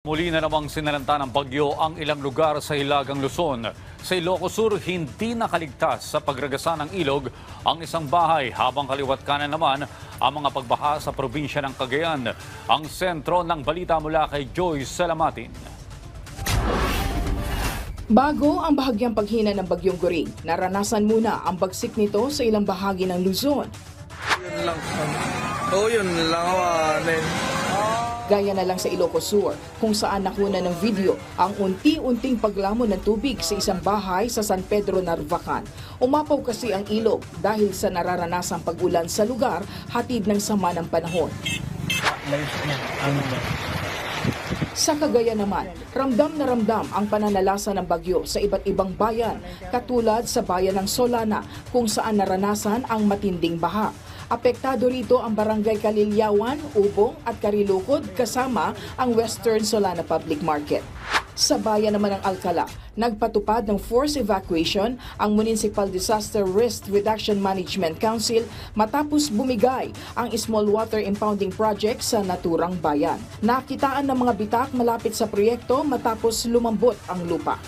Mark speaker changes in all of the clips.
Speaker 1: Muli na namang sinalanta ng bagyo ang ilang lugar sa Hilagang Luzon. Sa Ilocos Sur, hindi nakaligtas sa pagragasa ng ilog ang isang bahay, habang kaliwat kanan naman ang mga pagbaha sa probinsya ng Cagayan. Ang sentro ng balita mula kay Joyce Salamatin.
Speaker 2: Bago ang bahagyang paghina ng bagyong Goring, naranasan muna ang bagsik nito sa ilang bahagi ng Luzon.
Speaker 3: Yun lang.
Speaker 2: Gaya na lang sa Ilocos Sur, kung saan nakuna ng video ang unti-unting paglamon ng tubig sa isang bahay sa San Pedro, Narvacan. Umapaw kasi ang ilog dahil sa nararanasang pag-ulan sa lugar, hatid ng sama ng panahon. Sa Cagayan naman, ramdam na ramdam ang pananalasa ng bagyo sa iba't ibang bayan, katulad sa bayan ng Solana kung saan naranasan ang matinding baha. Apektado rito ang barangay Kalilyawan, Ubong at Karilukod kasama ang Western Solana Public Market. Sa bayan naman ng Alcala, nagpatupad ng forced evacuation ang Municipal Disaster Risk Reduction Management Council matapos bumigay ang small water impounding project sa naturang bayan. Nakitaan ng mga bitak malapit sa proyekto matapos lumambot ang lupa.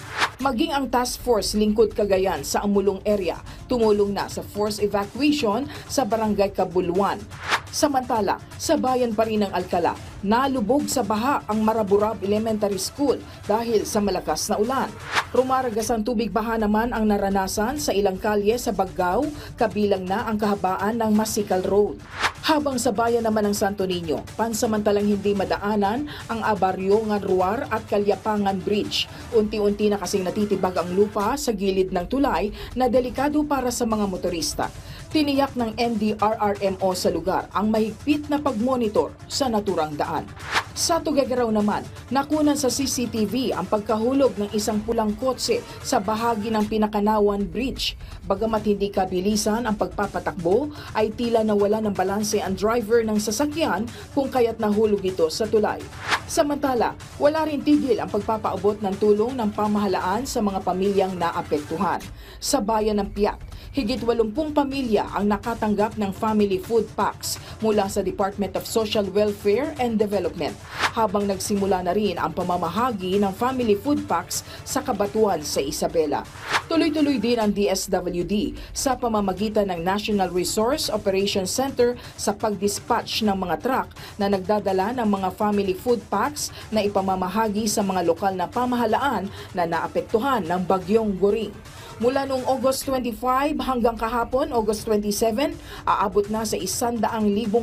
Speaker 2: Maging ang task force lingkod Cagayan sa Amulong area, tumulong na sa forced evacuation sa barangay Kabuluan. Samantala, sa bayan pa rin ng Alcala, nalubog sa baha ang Maraburab Elementary School dahil sa malakas na ulan. Rumaragas ang tubig baha naman ang naranasan sa ilang kalye sa Baggao, kabilang na ang kahabaan ng Masikal Road. Habang sa bayan naman ng Santo Niño, pansamantalang hindi madaanan ang Abaryongan Ruar at Kalyapangan Bridge. Unti-unti na kasing natitibag ang lupa sa gilid ng tulay na delikado para sa mga motorista. Tiniyak ng NDRRMO sa lugar ang mahigpit na pagmonitor sa naturang daan. Sa Tuguegarao naman, nakunan sa CCTV ang pagkahulog ng isang pulang kotse sa bahagi ng Pinakanawan Bridge. Bagamat hindi kabilisan ang pagpapatakbo, ay tila nawala ng balanse ang driver ng sasakyan kung kaya't nahulog ito sa tulay. Samantala, wala rin tigil ang pagpapaabot ng tulong ng pamahalaan sa mga pamilyang naapektuhan. Sa bayan ng Piat, higit 80 pamilya ang nakatanggap ng family food packs mula sa Department of Social Welfare and Development, habang nagsimula na rin ang pamamahagi ng family food packs sa Kabatuan sa Isabela. Tuloy-tuloy din ang DSWD sa pamamagitan ng National Resource Operations Center sa pagdispatch ng mga truck na nagdadala ng mga family food packs na ipamamahagi sa mga lokal na pamahalaan na naapektuhan ng bagyong Goring. Mula noong August 25 hanggang kahapon, August 27, aabot na sa 100,000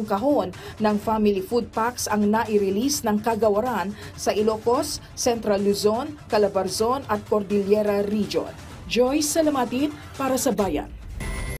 Speaker 2: kahon ng family food packs ang nai-release ng kagawaran sa Ilocos, Central Luzon, Calabarzon at Cordillera Region. Joyce Salamatin para sa Bayan.